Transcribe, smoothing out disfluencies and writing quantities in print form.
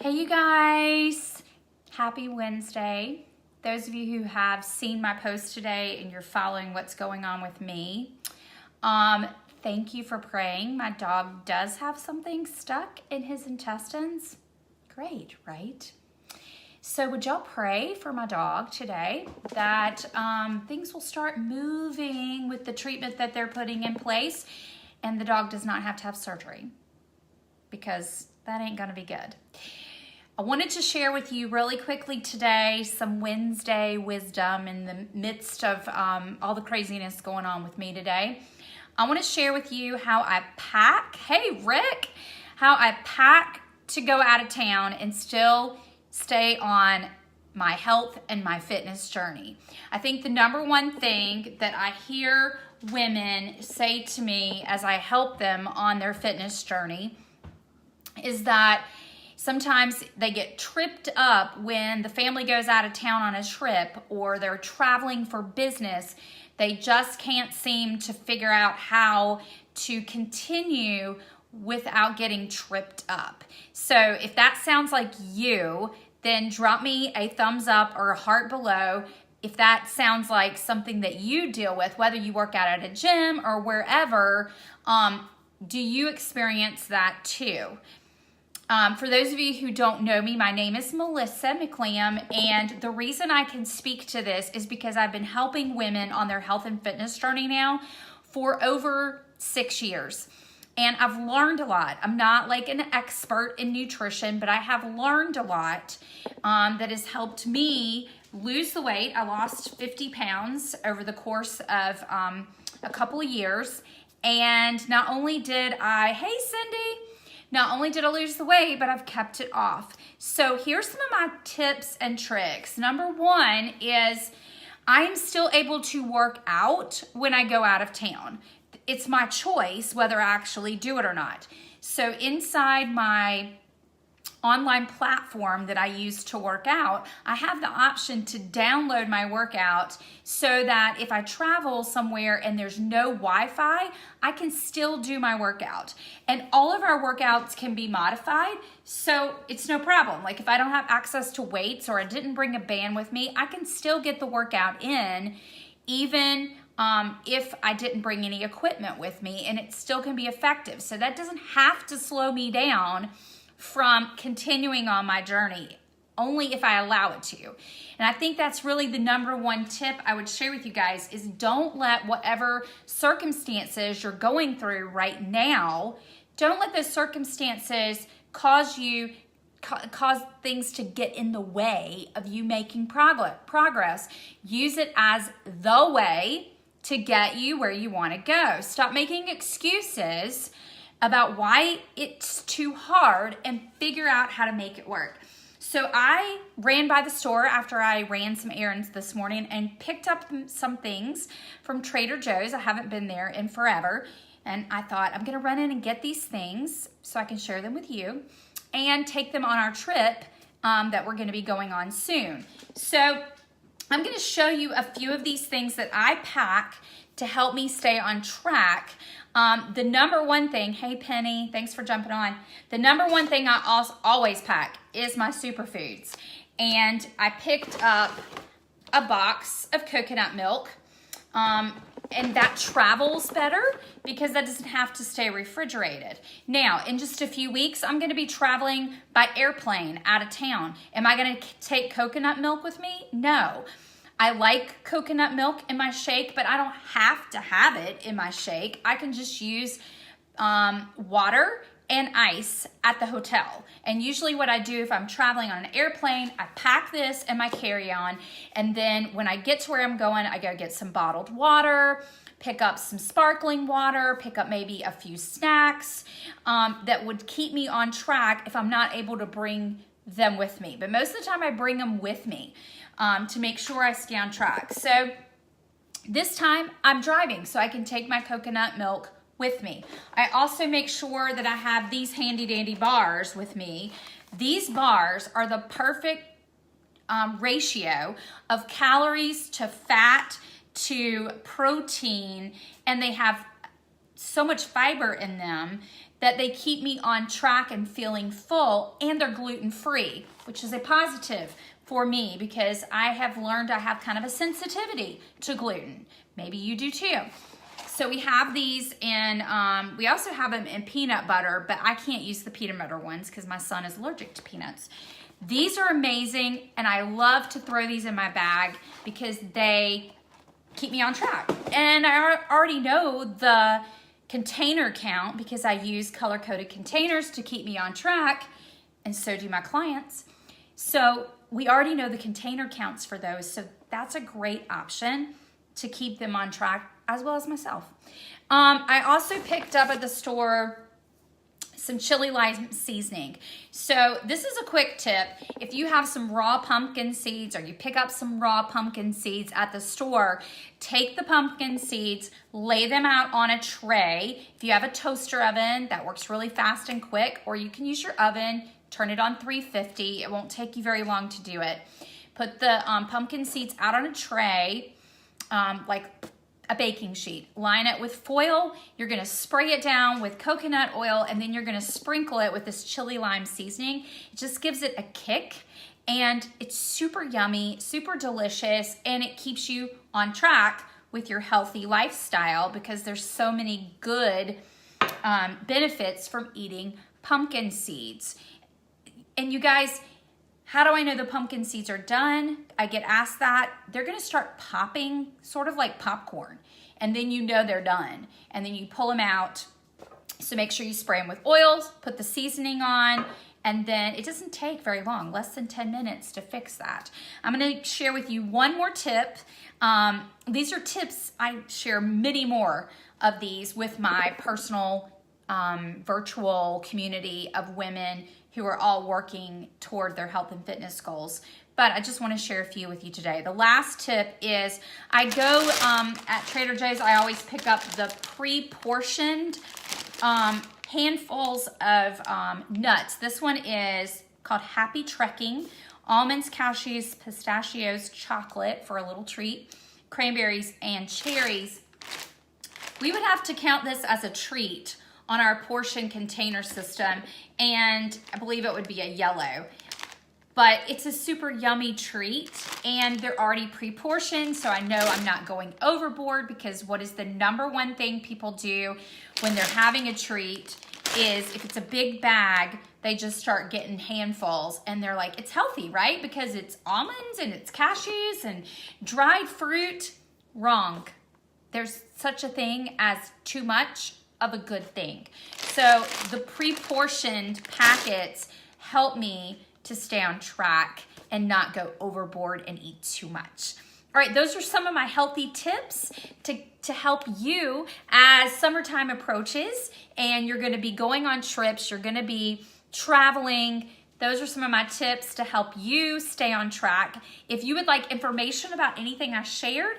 Hey you guys, happy Wednesday. Those of you who have seen my post today and you're following what's going on with me, thank you for praying. My dog does have something stuck in his intestines. Great, right? So would y'all pray for my dog today that things will start moving with the treatment that they're putting in place and the dog does not have to have surgery, because that ain't gonna be good. I wanted to share with you really quickly today some Wednesday wisdom in the midst of all the craziness going on with me today. I want to share with you how I pack, hey Rick, how I pack to go out of town and still stay on my health and my fitness journey. I think the number one thing that I hear women say to me as I help them on their fitness journey is that sometimes they get tripped up when the family goes out of town on a trip or they're traveling for business. They just can't seem to figure out how to continue without getting tripped up. So if that sounds like you, then drop me a thumbs up or a heart below if that sounds like something that you deal with, whether you work out at a gym or wherever. Do you experience that too? For those of you who don't know me, my name is Melissa McLam, and the reason I can speak to this is because I've been helping women on their health and fitness journey now for over 6 years. And I've learned a lot. I'm not like an expert in nutrition, but I have learned a lot that has helped me lose the weight. I lost 50 pounds over the course of a couple of years. And not only did I, hey Cindy, not only did I lose the weight, but I've kept it off. So here's some of my tips and tricks. Number one is I'm still able to work out when I go out of town. It's my choice whether I actually do it or not. So inside my online platform that I use to work out, I have the option to download my workout so that if I travel somewhere and there's no Wi-Fi, I can still do my workout. And all of our workouts can be modified, so it's no problem. Like if I don't have access to weights or I didn't bring a band with me, I can still get the workout in, even if I didn't bring any equipment with me, and it still can be effective. So that doesn't have to slow me down from continuing on my journey, only if I allow it to. And I think that's really the number one tip I would share with you guys is don't let whatever circumstances you're going through right now, don't let those circumstances cause things to get in the way of you making progress. Use it as the way to get you where you want to go. Stop making excuses about why it's too hard and figure out how to make it work. So I ran by the store after I ran some errands this morning and picked up some things from Trader Joe's. I haven't been there in forever. And I thought I'm gonna run in and get these things so I can share them with you and take them on our trip that we're gonna be going on soon. So I'm gonna show you a few of these things that I pack to help me stay on track. The number one thing, hey Penny, thanks for jumping on. The number one thing I always pack is my superfoods. And I picked up a box of coconut milk. And that travels better because that doesn't have to stay refrigerated. Now, in just a few weeks, I'm gonna be traveling by airplane out of town. Am I gonna take coconut milk with me? No. I like coconut milk in my shake, but I don't have to have it in my shake. I can just use water and ice at the hotel. And usually what I do if I'm traveling on an airplane, I pack this in my carry-on, and then when I get to where I'm going, I go get some bottled water, pick up some sparkling water, pick up maybe a few snacks that would keep me on track if I'm not able to bring them with me. But most of the time I bring them with me to make sure I stay on track. So this time I'm driving, so I can take my coconut milk with me. I also make sure that I have these handy dandy bars with me. These bars are the perfect ratio of calories to fat to protein, and they have so much fiber in them that they keep me on track and feeling full, and they're gluten-free, which is a positive for me because I have learned I have kind of a sensitivity to gluten. Maybe you do too. So we have these in, we also have them in peanut butter, but I can't use the peanut butter ones because my son is allergic to peanuts. These are amazing, and I love to throw these in my bag because they keep me on track. And I already know the container count because I use color-coded containers to keep me on track, and so do my clients. So we already know the container counts for those, so that's a great option to keep them on track, as well as myself. I also picked up at the store some chili lime seasoning. So this is a quick tip. If you have some raw pumpkin seeds or you pick up some raw pumpkin seeds at the store, take the pumpkin seeds, lay them out on a tray. If you have a toaster oven, that works really fast and quick, or you can use your oven, turn it on 350. It won't take you very long to do it. Put the pumpkin seeds out on a tray, like a baking sheet. Line it with foil. You're gonna spray it down with coconut oil, and then you're gonna sprinkle it with this chili lime seasoning. It just gives it a kick, and it's super yummy, super delicious, and it keeps you on track with your healthy lifestyle because there's so many good benefits from eating pumpkin seeds. And you guys, how do I know the pumpkin seeds are done? I get asked that. They're gonna start popping, sort of like popcorn. And then you know they're done. And then you pull them out. So make sure you spray them with oils, put the seasoning on, and then it doesn't take very long, less than 10 minutes to fix that. I'm gonna share with you one more tip. These are tips, I share many more of these with my personal virtual community of women who are all working toward their health and fitness goals. But I just want to share a few with you today. The last tip is I go at Trader Joe's, I always pick up the pre-portioned handfuls of nuts. This one is called Happy Trekking. Almonds, cashews, pistachios, chocolate for a little treat, cranberries, and cherries. We would have to count this as a treat on our portion container system, and I believe it would be a yellow. But it's a super yummy treat, and they're already pre-portioned, so I know I'm not going overboard, because what is the number one thing people do when they're having a treat is, if it's a big bag, they just start getting handfuls, and they're like, it's healthy, right? Because it's almonds, and it's cashews, and dried fruit. Wrong. There's such a thing as too much of a good thing. So the pre-portioned packets help me to stay on track and not go overboard and eat too much. All right, those are some of my healthy tips to help you as summertime approaches and you're gonna be going on trips, you're gonna be traveling. Those are some of my tips to help you stay on track. If you would like information about anything I shared,